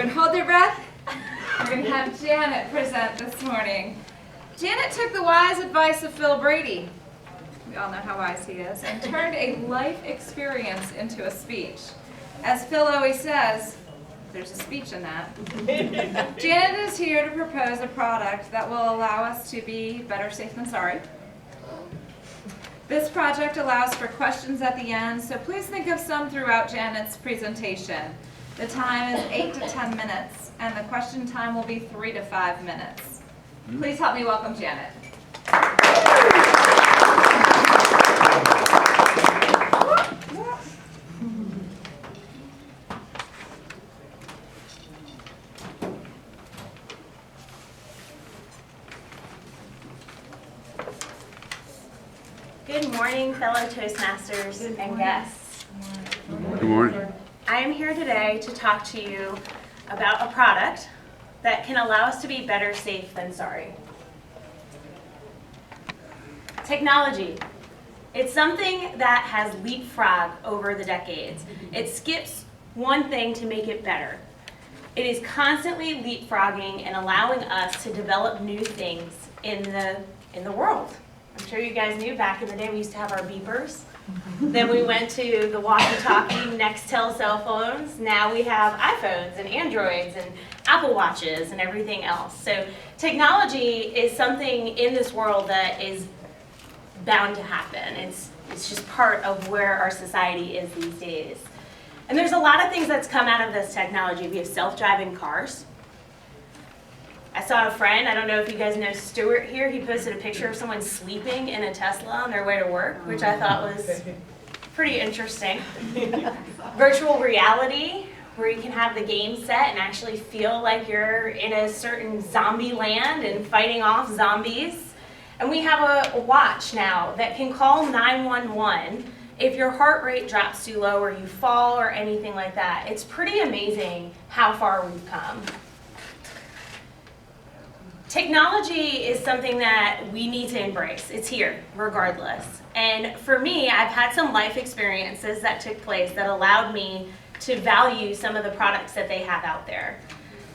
Hold your breath. We're going to have Janet present this morning. Janet took the wise advice of Phil Brady, we all know how wise he is, and turned a life experience into a speech. As Phil always says, there's a speech in that. Janet is here to propose a product that will allow us to be better safe than sorry. This project allows for questions at the end, so please think of some throughout Janet's presentation. The time is 8 to 10 minutes, and the question time will be 3 to 5 minutes. Please help me welcome Janet. Good morning, fellow Toastmasters and guests. Good morning. I am here today to talk to you about a product that can allow us to be better safe than sorry. Technology. It's something that has leapfrogged over the decades. It skips one thing to make it better. It is constantly leapfrogging and allowing us to develop new things in the world. I'm sure you guys knew back in the day we used to have our beepers. Then we went to the walkie-talkie, Nextel cell phones. Now we have iPhones and Androids and Apple Watches and everything else. So technology is something in this world that is bound to happen. It's just part of where our society is these days. And there's a lot of things that's come out of this technology. We have self-driving cars. I saw a friend, I don't know if you guys know Stuart here, he posted a picture of someone sleeping in a Tesla on their way to work, which I thought was pretty interesting. Virtual reality, where you can have the game set and actually feel like you're in a certain zombie land and fighting off zombies. And we have a watch now that can call 911 if your heart rate drops too low or you fall or anything like that. It's pretty amazing how far we've come. Technology is something that we need to embrace. It's here, regardless. And for me, I've had some life experiences that took place that allowed me to value some of the products that they have out there.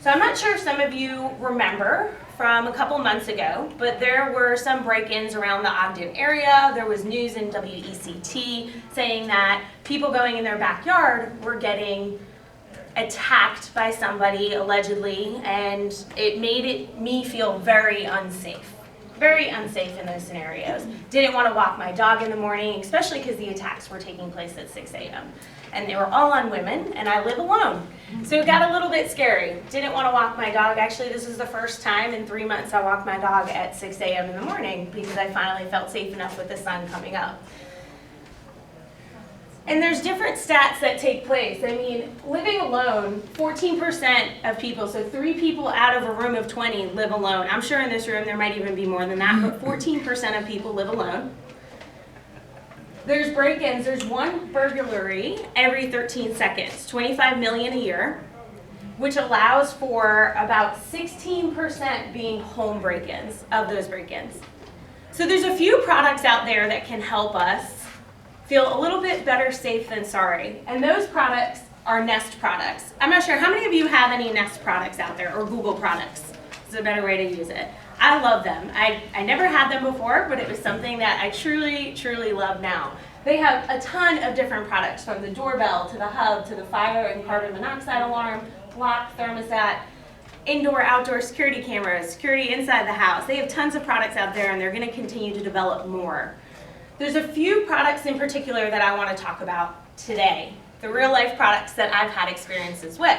So I'm not sure if some of you remember from a couple months ago, but there were some break-ins around the Ogden area. There was news in WECT saying that people going in their backyard were getting attacked by somebody, allegedly, and it made me feel very unsafe in those scenarios. Didn't want to walk my dog in the morning, especially because the attacks were taking place at 6 a.m. and they were all on women, and I live alone. So it got a little bit scary. Didn't want to walk my dog. Actually, this is the first time in 3 months I walked my dog at 6 a.m. in the morning because I finally felt safe enough with the sun coming up. And there's different stats that take place. I mean, living alone, 14% of people, so 3 people out of a room of 20 live alone. I'm sure in this room there might even be more than that, but 14% of people live alone. There's break-ins, there's one burglary every 13 seconds, 25 million a year, which allows for about 16% being home break-ins of those break-ins. So there's a few products out there that can help us feel a little bit better safe than sorry. And those products are Nest products. I'm not sure, how many of you have any Nest products out there, or Google products? Is a better way to use it. I love them. I never had them before, but it was something that I truly, truly love now. They have a ton of different products, from the doorbell to the hub to the fire and carbon monoxide alarm, lock, thermostat, indoor, outdoor security cameras, security inside the house. They have tons of products out there, and they're going to continue to develop more. There's a few products in particular that I want to talk about today, the real life products that I've had experiences with.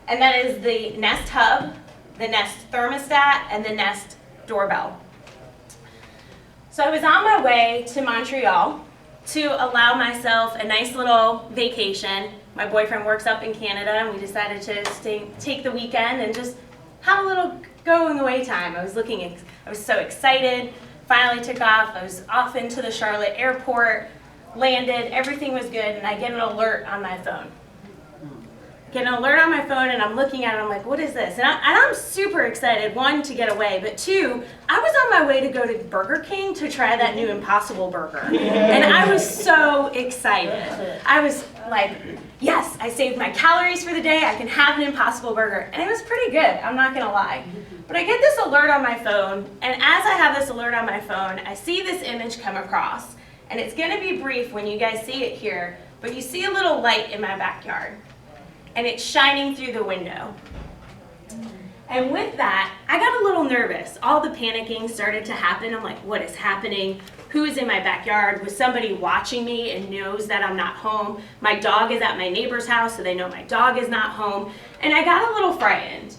And that is the Nest Hub, the Nest Thermostat, and the Nest Doorbell. So I was on my way to Montreal to allow myself a nice little vacation. My boyfriend works up in Canada, and we decided to take the weekend and just have a little going away time. I was so excited. Finally took off. I was off into the Charlotte airport, landed, everything was good, and I get an alert on my phone. Get an alert on my phone, and I'm looking at it, I'm like, what is this? And I'm super excited, one, to get away, but two, I was on my way to go to Burger King to try that new Impossible Burger. And I was so excited. I was like, yes, I saved my calories for the day, I can have an Impossible Burger. And it was pretty good, I'm not gonna lie. But I get this alert on my phone, and as I have this alert on my phone, I see this image come across. And it's gonna be brief when you guys see it here, but you see a little light in my backyard. And it's shining through the window. And with that, I got a little nervous. All the panicking started to happen. I'm like, what is happening? Who is in my backyard? Was somebody watching me and knows that I'm not home? My dog is at my neighbor's house, so they know my dog is not home. And I got a little frightened.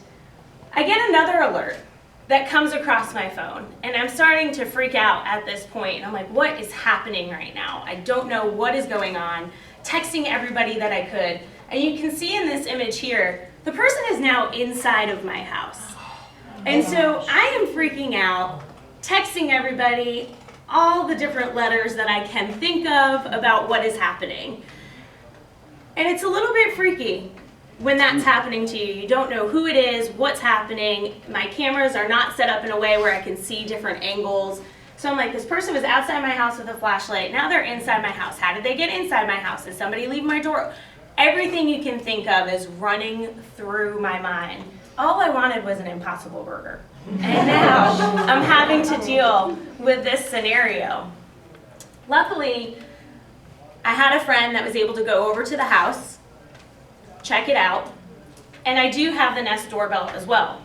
I get another alert that comes across my phone, and I'm starting to freak out at this point. And I'm like, what is happening right now? I don't know what is going on. Texting everybody that I could. And you can see in this image here, the person is now inside of my house. And so I am freaking out, texting everybody all the different letters that I can think of about what is happening. And it's a little bit freaky when that's happening to you. You don't know who it is, what's happening. My cameras are not set up in a way where I can see different angles. So I'm like, this person was outside my house with a flashlight. Now they're inside my house. How did they get inside my house? Did somebody leave my door? Everything you can think of is running through my mind. All I wanted was an Impossible Burger. And now I'm having to deal with this scenario. Luckily, I had a friend that was able to go over to the house, check it out, and I do have the Nest doorbell as well.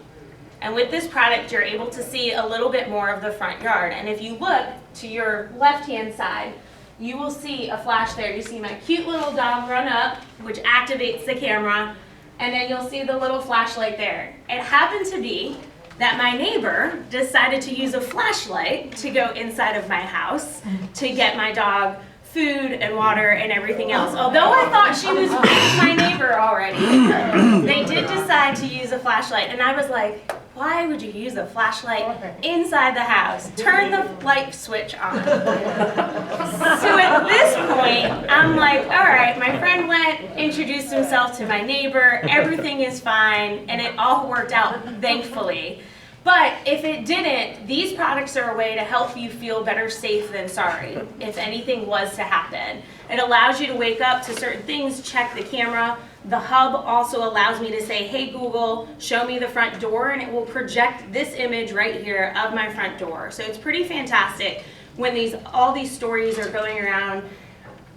And with this product, you're able to see a little bit more of the front yard. And if you look to your left-hand side, you will see a flash there. You see my cute little dog run up, which activates the camera, and then you'll see the little flashlight there. It happened to be that my neighbor decided to use a flashlight to go inside of my house to get my dog food and water and everything else. Although I thought she was with my neighbor already, they did decide to use a flashlight, and I was like, why would you use a flashlight inside the house? Turn the light switch on. So at this point, I'm like, all right, my friend went, introduced himself to my neighbor, everything is fine, and it all worked out, thankfully. But if it didn't, these products are a way to help you feel better safe than sorry if anything was to happen. It allows you to wake up to certain things, check the camera. The hub also allows me to say, hey Google, show me the front door, and it will project this image right here of my front door. So it's pretty fantastic when all these stories are going around,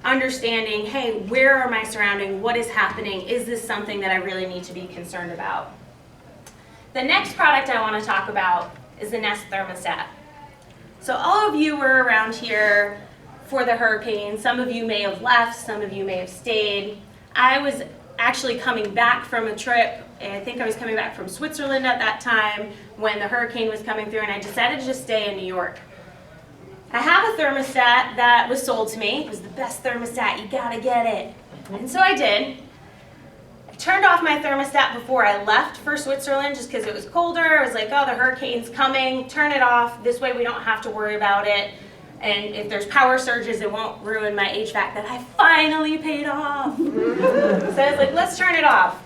understanding, hey, where are my surroundings? What is happening? Is this something that I really need to be concerned about? The next product I want to talk about is the Nest thermostat. So all of you were around here for the hurricane. Some of you may have left, some of you may have stayed. I was actually coming back from a trip, and I think I was coming back from Switzerland at that time when the hurricane was coming through, and I decided to just stay in New York. I have a thermostat that was sold to me. It was the best thermostat, you gotta get it. And so I did. Turned off my thermostat before I left for Switzerland just because it was colder. I was like, oh, the hurricane's coming, turn it off. This way we don't have to worry about it. And if there's power surges, it won't ruin my HVAC that I finally paid off. So I was like, let's turn it off.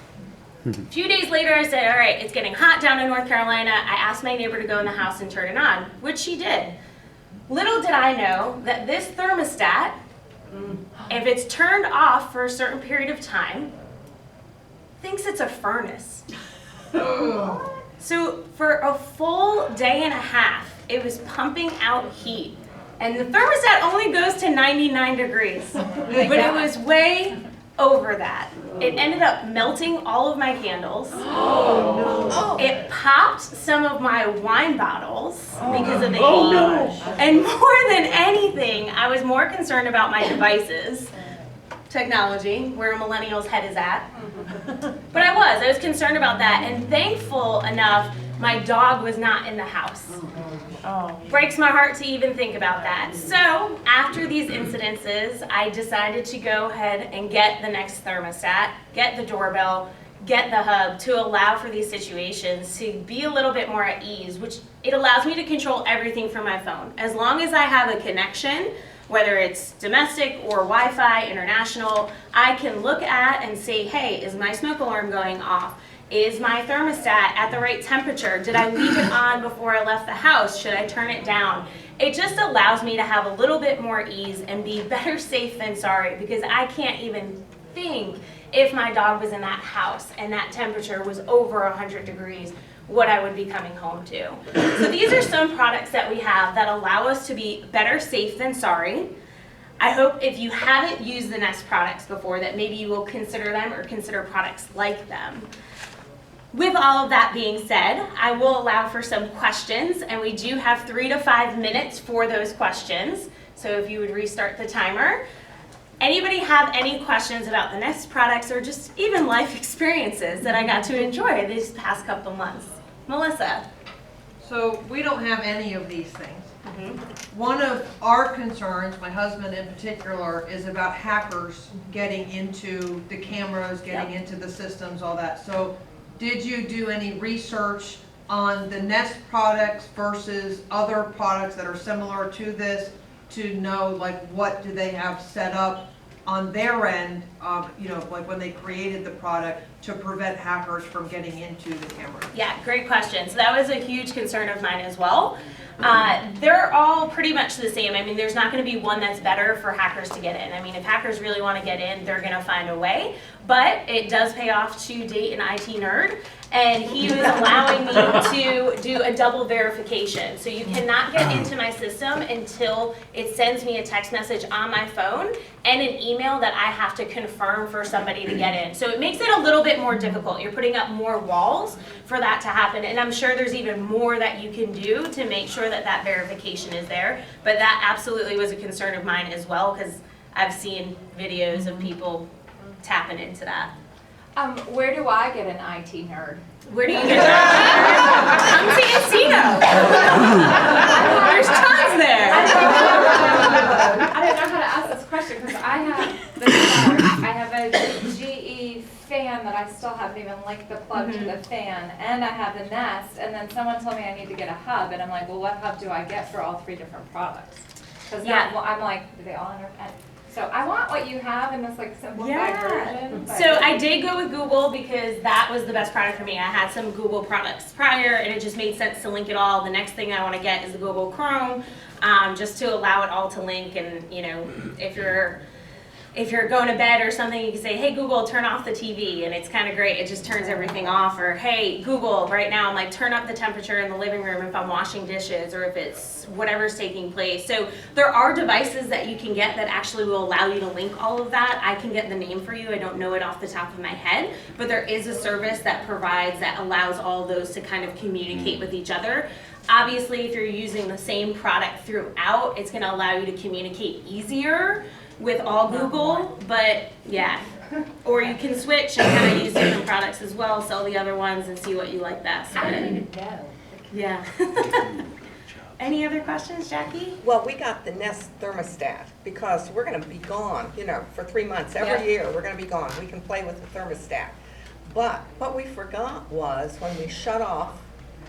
A few days later, I said, all right, it's getting hot down in North Carolina. I asked my neighbor to go in the house and turn it on, which she did. Little did I know that this thermostat, if it's turned off for a certain period of time, thinks it's a furnace. So for a full day and a half, it was pumping out heat. And the thermostat only goes to 99 degrees, but it was way over that. It ended up melting all of my candles. Oh, no. It popped some of my wine bottles because of the heat. And more than anything, I was more concerned about my devices. Technology, where a millennial's head is at. But I was concerned about that, and thankful enough, my dog was not in the house. Breaks my heart to even think about that. So after these incidences, I decided to go ahead and get the Nest thermostat, get the doorbell, get the hub to allow for these situations to be a little bit more at ease, which it allows me to control everything from my phone. As long as I have a connection, whether it's domestic or Wi-Fi, international, I can look at and say, hey, is my smoke alarm going off? Is my thermostat at the right temperature? Did I leave it on before I left the house? Should I turn it down? It just allows me to have a little bit more ease and be better safe than sorry, because I can't even think if my dog was in that house and that temperature was over 100 degrees, what I would be coming home to. So these are some products that we have that allow us to be better safe than sorry. I hope if you haven't used the Nest products before that maybe you will consider them or consider products like them. With all of that being said, I will allow for some questions, and we do have 3 to 5 minutes for those questions. So if you would restart the timer. Anybody have any questions about the Nest products or just even life experiences that I got to enjoy these past couple months? Melissa. So we don't have any of these things. One of our concerns, my husband in particular, is about hackers getting into the cameras, getting into the systems, all that. So did you do any research on the Nest products versus other products that are similar to this to know like what do they have set up on their end, you know, like when they created the product to prevent hackers from getting into the camera? Yeah, great question. So that was a huge concern of mine as well. They're all pretty much the same. I mean, there's not going to be one that's better for hackers to get in. I mean, if hackers really want to get in, they're going to find a way. But it does pay off to date an IT nerd, and he was allowing me to do a double verification. So you cannot get into my system until it sends me a text message on my phone and an email that I have to confirm for somebody to get in. So it makes it a little bit more difficult. You're putting up more walls for that to happen, and I'm sure there's even more that you can do to make sure that that verification is there. But that absolutely was a concern of mine as well, because I've seen videos of people tapping into that. Where do I get an IT nerd? Where do you get that? Come to Encino. There's tons there. I don't know how to ask this question because I have a GE fan that I still haven't even linked the plug to the fan, and I have the Nest, and then someone told me I need to get a hub, and I'm like, well, what hub do I get for all 3 different products? Because I'm like, do they all internet? So I want what you have in this like simplified version. But So I did go with Google because that was the best product for me. I had some Google products prior, and it just made sense to link it all. The next thing I want to get is the Google Chrome, just to allow it all to link. And you know, if you're going to bed or something, you can say, hey, Google, turn off the TV, and it's kind of great. It just turns everything off. Or, hey, Google, right now, I'm like, turn up the temperature in the living room if I'm washing dishes or if it's whatever's taking place. So there are devices that you can get that actually will allow you to link all of that. I can get the name for you. I don't know it off the top of my head, but there is a service that allows all those to kind of communicate with each other. Obviously, if you're using the same product throughout, it's going to allow you to communicate easier with all Google, but yeah. Or you can switch and kind of use different products as well, sell the other ones and see what you like best. I don't even know. Yeah. Any other questions, Jackie? Well, we got the Nest thermostat because we're going to be gone, you know, for 3 months. Every year we're going to be gone. We can play with the thermostat. But what we forgot was when we shut off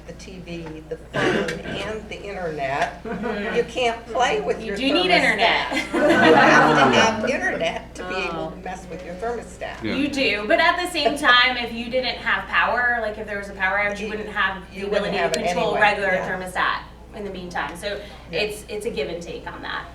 the TV, the phone, and the internet, you can't play with your thermostat. You do need internet. You have to have internet to be able to mess with your thermostat. Yeah. You do, but at the same time, if you didn't have power, like if there was a power outage, you wouldn't have the You wouldn't ability have to it control anyway, regular yeah. thermostat in the meantime. So it's a give and take on that.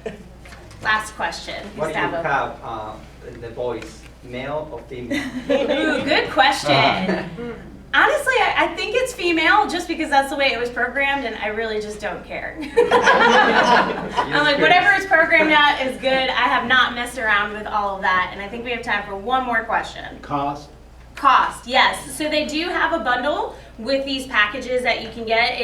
Last question. What do you Gustavo. have the voice, male or female? Ooh, good question. Honestly, I think it's female just because that's the way it was programmed, and I really just don't care. I'm like, whatever it's programmed at is good. I have not messed around with all of that, and I think we have time for one more question. Cost? Cost, yes. So they do have a bundle with these packages that you can get.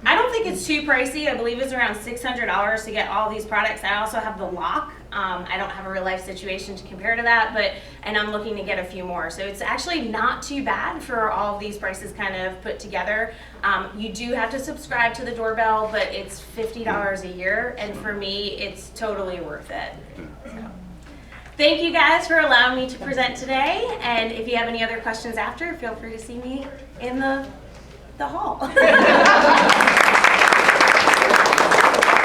I don't think it's too pricey. I believe it's around $600 to get all these products. I also have the lock. I don't have a real life situation to compare to that, and I'm looking to get a few more. So it's actually not too bad for all of these prices kind of put together. You do have to subscribe to the doorbell, but it's $50 a year, and for me, it's totally worth it. So. Thank you guys for allowing me to present today, and if you have any other questions after, feel free to see me in the hall.